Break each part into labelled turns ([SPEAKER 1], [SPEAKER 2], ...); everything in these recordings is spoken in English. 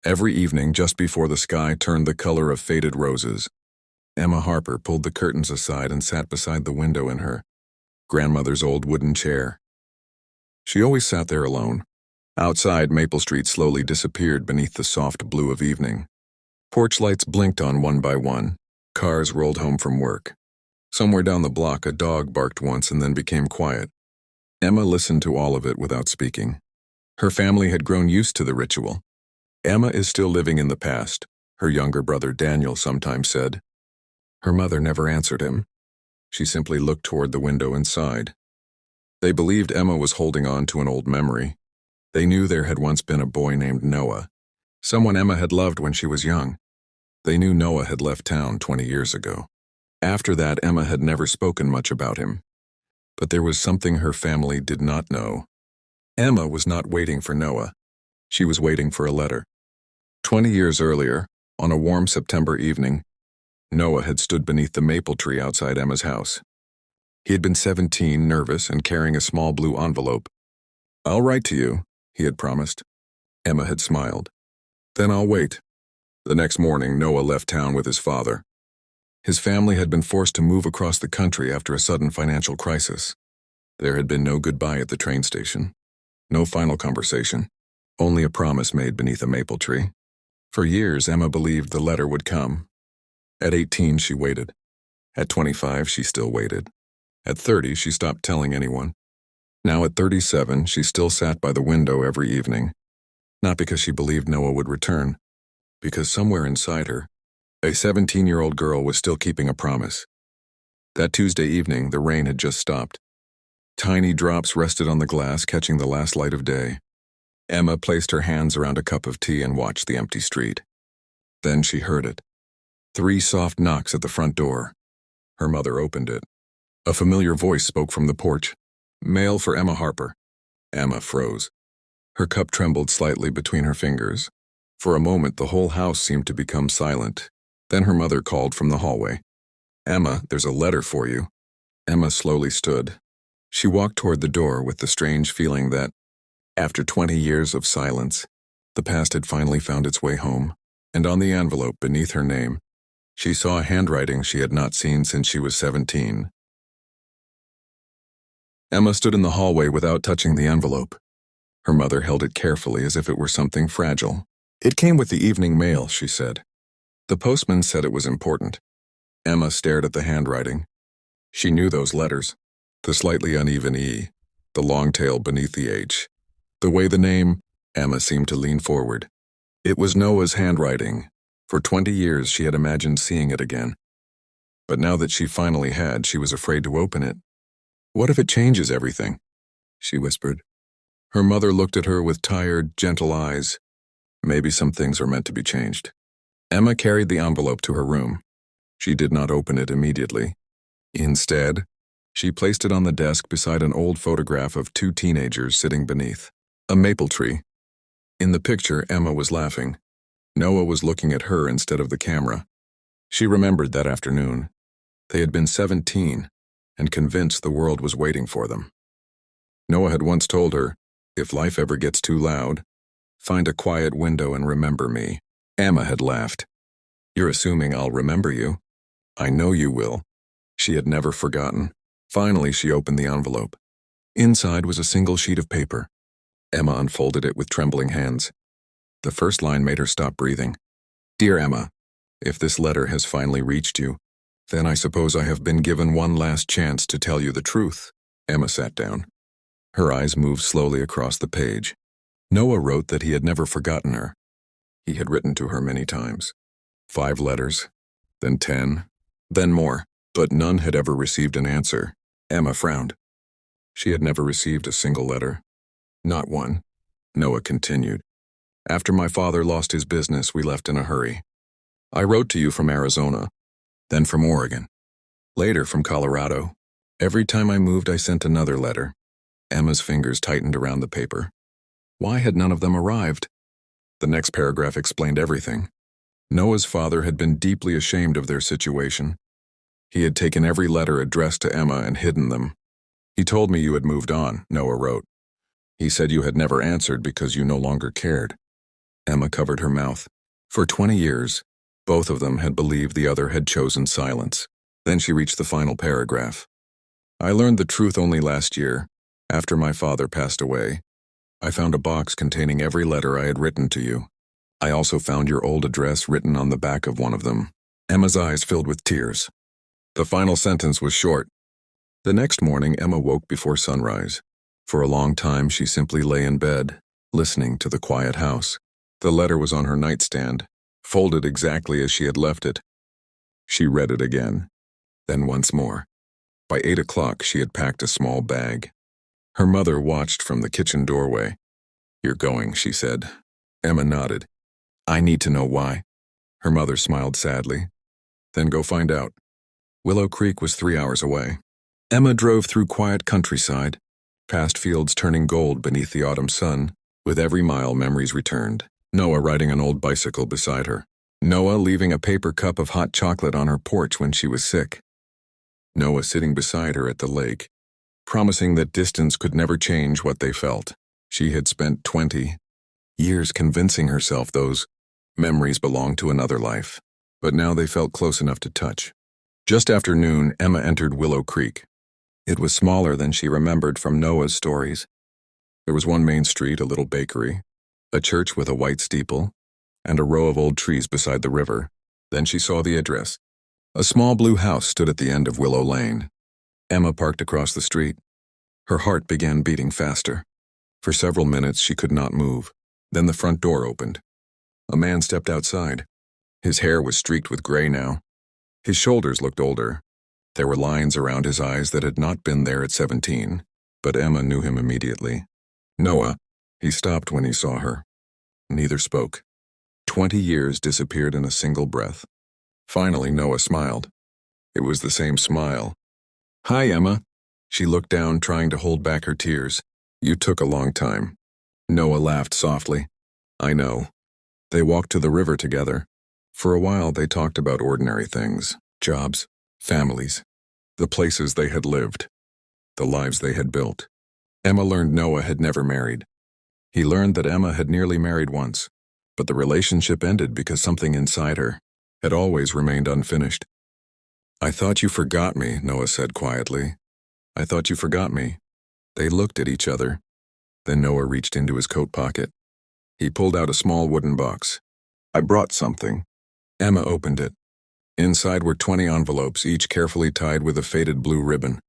[SPEAKER 1] Every evening, just before the sky turned the color of faded roses, Emma Harper pulled the curtains aside and sat beside the window in her grandmother's old wooden chair. She always sat there alone. Outside, Maple Street slowly disappeared beneath the soft blue of evening. Porch lights blinked on one by one. Cars rolled home from work. Somewhere down the block, a dog barked once and then became quiet. Emma listened to all of it without speaking. Her family had grown used to the ritual. Emma is still living in the past, her younger brother Daniel sometimes said. Her mother never answered him. She simply looked toward the window and sighed. They believed Emma was holding on to an old memory. They knew there had once been a boy named Noah, someone Emma had loved when she was young. They knew Noah had left town 20 years ago. After that, Emma had never spoken much about him. But there was something her family did not know. Emma was not waiting for Noah. She was waiting for a letter. 20 years earlier, on a warm September evening, Noah had stood beneath the maple tree outside Emma's house. He had been 17, nervous, and carrying a small blue envelope. "I'll write to you," he had promised. Emma had smiled. "Then I'll wait." The next morning, Noah left town with his father. His family had been forced to move across the country after a sudden financial crisis. There had been no goodbye at the train station, no final conversation, only a promise made beneath a maple tree. For years, Emma believed the letter would come. At 18, she waited. At 25, she still waited. At 30, she stopped telling anyone. Now at 37, she still sat by the window every evening. Not because she believed Noah would return, because somewhere inside her, a 17-year-old girl was still keeping a promise. That Tuesday evening, the rain had just stopped. Tiny drops rested on the glass, catching the last light of day. Emma placed her hands around a cup of tea and watched the empty street. Then she heard it. 3 soft knocks at the front door. Her mother opened it. A familiar voice spoke from the porch. "Mail for Emma Harper." Emma froze. Her cup trembled slightly between her fingers. For a moment, the whole house seemed to become silent. Then her mother called from the hallway. "Emma, there's a letter for you." Emma slowly stood. She walked toward the door with the strange feeling that, after 20 years of silence, the past had finally found its way home, and on the envelope beneath her name, she saw a handwriting she had not seen since she was 17. Emma stood in the hallway without touching the envelope. Her mother held it carefully as if it were something fragile. "It came with the evening mail," she said. "The postman said it was important." Emma stared at the handwriting. She knew those letters, the slightly uneven E, the long tail beneath the H. The way the name, Emma seemed to lean forward. It was Noah's handwriting. For 20 years she had imagined seeing it again. But now that she finally had, she was afraid to open it. "What if it changes everything?" she whispered. Her mother looked at her with tired, gentle eyes. Maybe some things are meant to be changed. Emma carried the envelope to her room. She did not open it immediately. Instead, she placed it on the desk beside an old photograph of 2 teenagers sitting beneath a maple tree. In the picture, Emma was laughing. Noah was looking at her instead of the camera. She remembered that afternoon. They had been 17 and convinced the world was waiting for them. Noah had once told her, "If life ever gets too loud, find a quiet window and remember me." Emma had laughed. "You're assuming I'll remember you." "I know you will." She had never forgotten. Finally, she opened the envelope. Inside was a single sheet of paper. Emma unfolded it with trembling hands. The first line made her stop breathing. "Dear Emma, if this letter has finally reached you, then I suppose I have been given one last chance to tell you the truth." Emma sat down. Her eyes moved slowly across the page. Noah wrote that he had never forgotten her. He had written to her many times. 5 letters, then 10, then more, but none had ever received an answer. Emma frowned. She had never received a single letter. Not one. Noah continued. "After my father lost his business, we left in a hurry. I wrote to you from Arizona, then from Oregon, later from Colorado. Every time I moved, I sent another letter." Emma's fingers tightened around the paper. Why had none of them arrived? The next paragraph explained everything. Noah's father had been deeply ashamed of their situation. He had taken every letter addressed to Emma and hidden them. "He told me you had moved on," Noah wrote. "He said you had never answered because you no longer cared. Emma covered her mouth. For 20 years, both of them had believed the other had chosen silence. Then she reached the final paragraph. I learned the truth only last year, after my father passed away. I found a box containing every letter I had written to you. I also found your old address written on the back of one of them. Emma's eyes filled with tears. The final sentence was short. The next morning, Emma woke before sunrise. For a long time, she simply lay in bed, listening to the quiet house. The letter was on her nightstand, folded exactly as she had left it. She read it again, then once more. By 8 o'clock, she had packed a small bag. Her mother watched from the kitchen doorway. You're going, she said. Emma nodded. I need to know why. Her mother smiled sadly. Then go find out. Willow Creek was 3 hours away. Emma drove through quiet countryside, past fields turning gold beneath the autumn sun. With every mile, memories returned. Noah riding an old bicycle beside her. Noah leaving a paper cup of hot chocolate on her porch when she was sick. Noah sitting beside her at the lake, promising that distance could never change what they felt. She had spent 20 years convincing herself those memories belonged to another life, but now they felt close enough to touch. Just after noon, Emma entered Willow Creek. It was smaller than she remembered from Noah's stories. There was one main street, a little bakery, a church with a white steeple, and a row of old trees beside the river. Then she saw the address. A small blue house stood at the end of Willow Lane. Emma parked across the street. Her heart began beating faster. For several minutes, she could not move. Then the front door opened. A man stepped outside. His hair was streaked with gray now. His shoulders looked older. There were lines around his eyes that had not been there at 17, but Emma knew him immediately. Noah. He stopped when he saw her. Neither spoke. 20 years disappeared in a single breath. Finally, Noah smiled. It was the same smile. Hi, Emma. She looked down, trying to hold back her tears. You took a long time. Noah laughed softly. I know. They walked to the river together. For a while, they talked about ordinary things, jobs, families, the places they had lived, the lives they had built. Emma learned Noah had never married. He learned that Emma had nearly married once, but the relationship ended because something inside her had always remained unfinished. I thought you forgot me, Noah said quietly. I thought you forgot me. They looked at each other. Then Noah reached into his coat pocket. He pulled out a small wooden box. I brought something. Emma opened it. Inside were 20 envelopes, each carefully tied with a faded blue ribbon.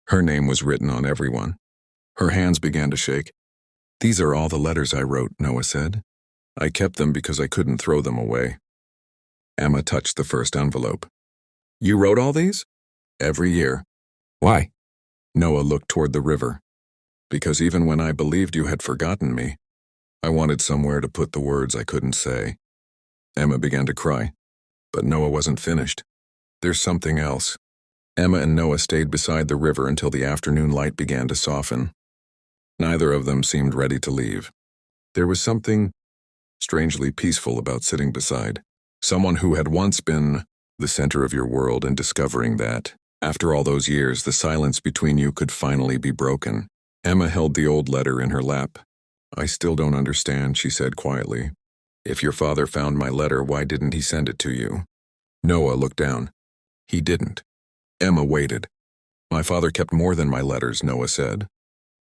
[SPEAKER 1] Her name was written on every one. Her hands began to shake. These are all the letters I wrote, Noah said. I kept them because I couldn't throw them away. Emma touched the first envelope. You wrote all these? Every year. Why? Noah looked toward the river. Because even when I believed you had forgotten me, I wanted somewhere to put the words I couldn't say. Emma began to cry, but Noah wasn't finished. There's something else. Emma and Noah stayed beside the river until the afternoon light began to soften. Neither of them seemed ready to leave. There was something strangely peaceful about sitting beside someone who had once been the center of your world and discovering that, after all those years, the silence between you could finally be broken. Emma held the old letter in her lap. I still don't understand, she said quietly. If your father found my letter, why didn't he send it to you? Noah looked down. He didn't. Emma waited. My father kept more than my letters, Noah said.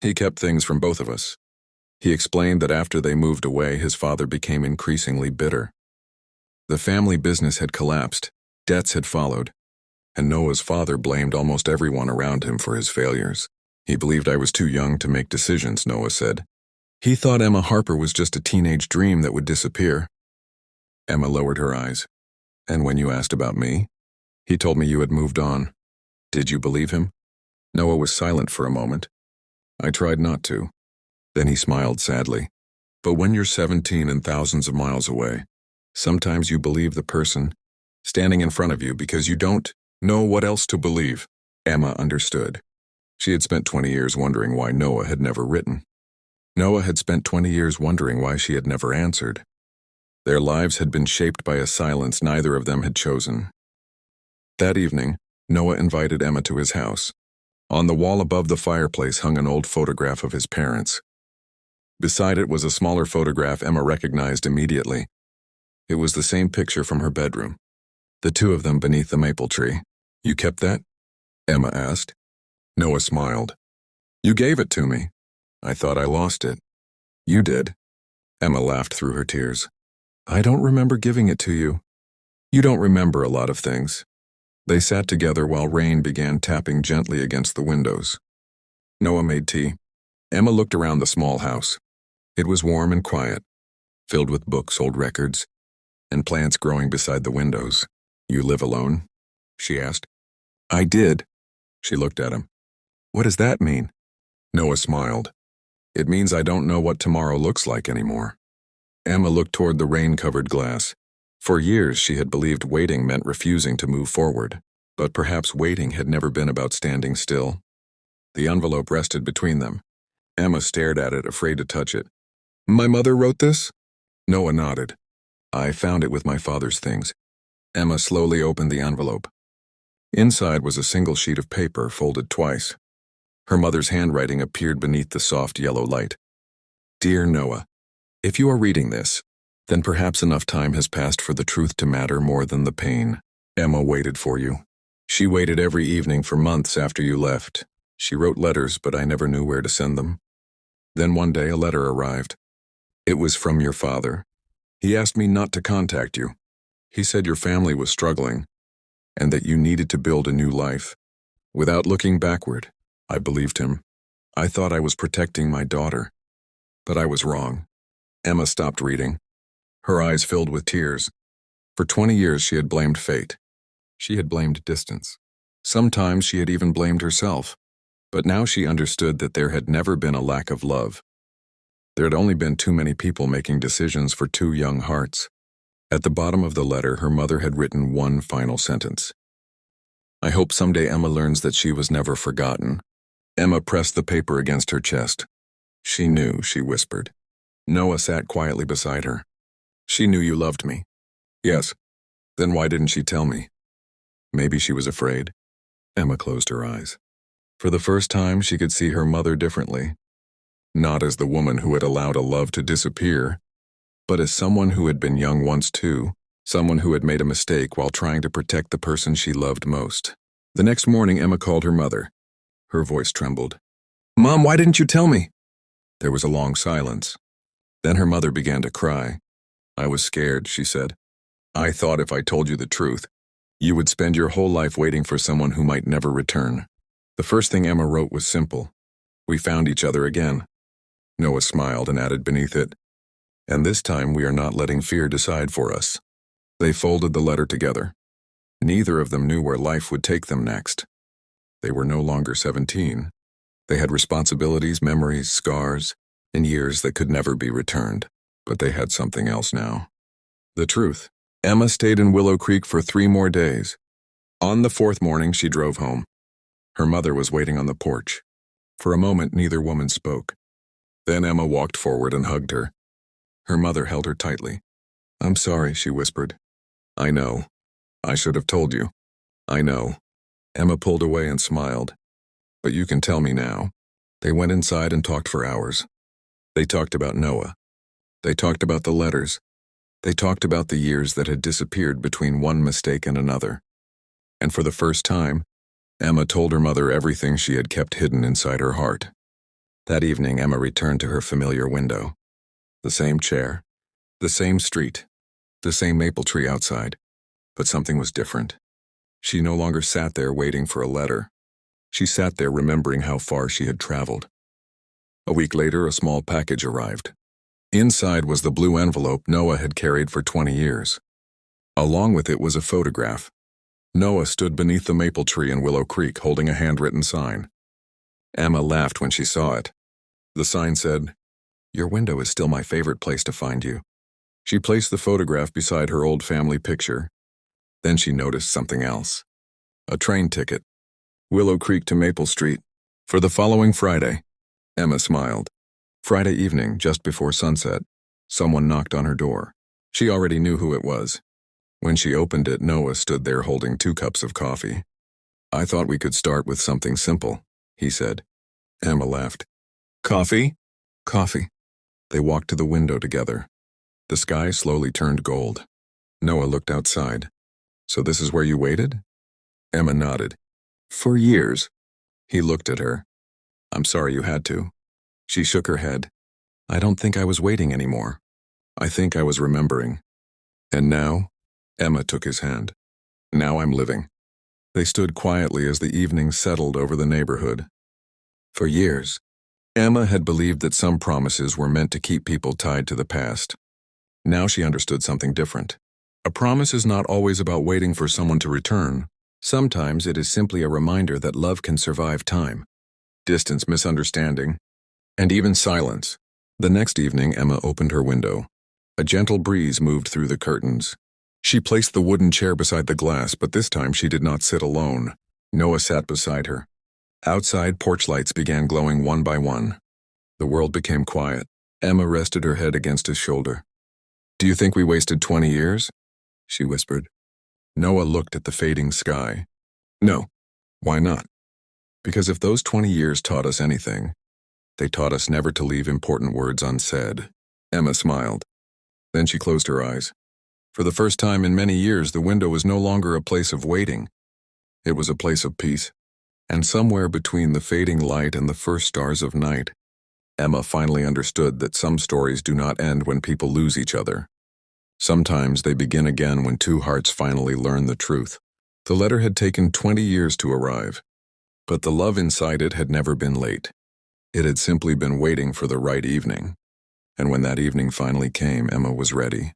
[SPEAKER 1] He kept things from both of us. He explained that after they moved away, his father became increasingly bitter. The family business had collapsed, debts had followed, and Noah's father blamed almost everyone around him for his failures. He believed I was too young to make decisions, Noah said. He thought Emma Harper was just a teenage dream that would disappear. Emma lowered her eyes. And when you asked about me, he told me you had moved on. Did you believe him? Noah was silent for a moment. I tried not to. Then he smiled sadly. But when you're 17 and thousands of miles away, sometimes you believe the person standing in front of you because you don't know what else to believe. Emma understood. She had spent 20 years wondering why Noah had never written. Noah had spent 20 years wondering why she had never answered. Their lives had been shaped by a silence neither of them had chosen. That evening, Noah invited Emma to his house. On the wall above the fireplace hung an old photograph of his parents. Beside it was a smaller photograph Emma recognized immediately. It was the same picture from her bedroom. The two of them beneath the maple tree. "You kept that?" Emma asked. Noah smiled. "You gave it to me. I thought I lost it." "You did." Emma laughed through her tears. "I don't remember giving it to you." "You don't remember a lot of things." They sat together while rain began tapping gently against the windows. Noah made tea. Emma looked around the small house. It was warm and quiet, filled with books, old records, and plants growing beside the windows. "You live alone?" she asked. "I did." She looked at him. "What does that mean?" Noah smiled. "It means I don't know what tomorrow looks like anymore." Emma looked toward the rain-covered glass. For years she had believed waiting meant refusing to move forward, but perhaps waiting had never been about standing still. The envelope rested between them. Emma stared at it, afraid to touch it. "My mother wrote this?" Noah nodded. "I found it with my father's things." Emma slowly opened the envelope. Inside was a single sheet of paper, folded twice. Her mother's handwriting appeared beneath the soft yellow light. "Dear Noah, if you are reading this, then perhaps enough time has passed for the truth to matter more than the pain. Emma waited for you. She waited every evening for months after you left. She wrote letters, but I never knew where to send them. Then one day a letter arrived. It was from your father. He asked me not to contact you. He said your family was struggling, and that you needed to build a new life. Without looking backward, I believed him. I thought I was protecting my daughter. But I was wrong." Emma stopped reading. Her eyes filled with tears. For 20 years she had blamed fate. She had blamed distance. Sometimes she had even blamed herself. But now she understood that there had never been a lack of love. There had only been too many people making decisions for two young hearts. At the bottom of the letter, her mother had written one final sentence. "I hope someday Emma learns that she was never forgotten." Emma pressed the paper against her chest. "She knew," she whispered. Noah sat quietly beside her. "She knew you loved me." "Yes. Then why didn't she tell me?" Maybe she was afraid. Emma closed her eyes. For the first time, she could see her mother differently. Not as the woman who had allowed a love to disappear, but as someone who had been young once too, someone who had made a mistake while trying to protect the person she loved most. The next morning, Emma called her mother. Her voice trembled. "Mom, why didn't you tell me?" There was a long silence. Then her mother began to cry. "I was scared," she said. "I thought if I told you the truth, you would spend your whole life waiting for someone who might never return." The first thing Emma wrote was simple. "We found each other again." Noah smiled and added beneath it, "And this time we are not letting fear decide for us." They folded the letter together. Neither of them knew where life would take them next. They were no longer 17. They had responsibilities, memories, scars, and years that could never be returned. But they had something else now. The truth. Emma stayed in Willow Creek for 3 more days. On the 4th morning, she drove home. Her mother was waiting on the porch. For a moment, neither woman spoke. Then Emma walked forward and hugged her. Her mother held her tightly. "I'm sorry," she whispered. "I know. I should have told you. I know." Emma pulled away and smiled. "But you can tell me now." They went inside and talked for hours. They talked about Noah. They talked about the letters. They talked about the years that had disappeared between one mistake and another. And for the first time, Emma told her mother everything she had kept hidden inside her heart. That evening, Emma returned to her familiar window. The same chair, the same street, the same maple tree outside. But something was different. She no longer sat there waiting for a letter. She sat there remembering how far she had traveled. A week later, a small package arrived. Inside was the blue envelope Noah had carried for 20 years. Along with it was a photograph. Noah stood beneath the maple tree in Willow Creek holding a handwritten sign. Emma laughed when she saw it. The sign said, "Your window is still my favorite place to find you." She placed the photograph beside her old family picture. Then she noticed something else. A train ticket. Willow Creek to Maple Street. For the following Friday. Emma smiled. Friday evening, just before sunset, someone knocked on her door. She already knew who it was. When she opened it, Noah stood there holding 2 cups of coffee. "I thought we could start with something simple," he said. Emma laughed. "Coffee?" "Coffee." They walked to the window together. The sky slowly turned gold. Noah looked outside. "So this is where you waited?" Emma nodded. "For years." He looked at her. "I'm sorry you had to." She shook her head. "I don't think I was waiting anymore. I think I was remembering." "And now?" Emma took his hand. "Now I'm living." They stood quietly as the evening settled over the neighborhood. For years, Emma had believed that some promises were meant to keep people tied to the past. Now she understood something different. A promise is not always about waiting for someone to return. Sometimes it is simply a reminder that love can survive time, distance, misunderstanding, and even silence. The next evening, Emma opened her window. A gentle breeze moved through the curtains. She placed the wooden chair beside the glass, but this time she did not sit alone. Noah sat beside her. Outside, porch lights began glowing one by one. The world became quiet. Emma rested her head against his shoulder. "Do you think we wasted 20 years?" she whispered. Noah looked at the fading sky. "No." "Why not?" "Because if those 20 years taught us anything, they taught us never to leave important words unsaid." Emma smiled. Then she closed her eyes. For the first time in many years, the window was no longer a place of waiting. It was a place of peace. And somewhere between the fading light and the first stars of night, Emma finally understood that some stories do not end when people lose each other. Sometimes they begin again when two hearts finally learn the truth. The letter had taken 20 years to arrive, but the love inside it had never been late. It had simply been waiting for the right evening. And when that evening finally came, Emma was ready.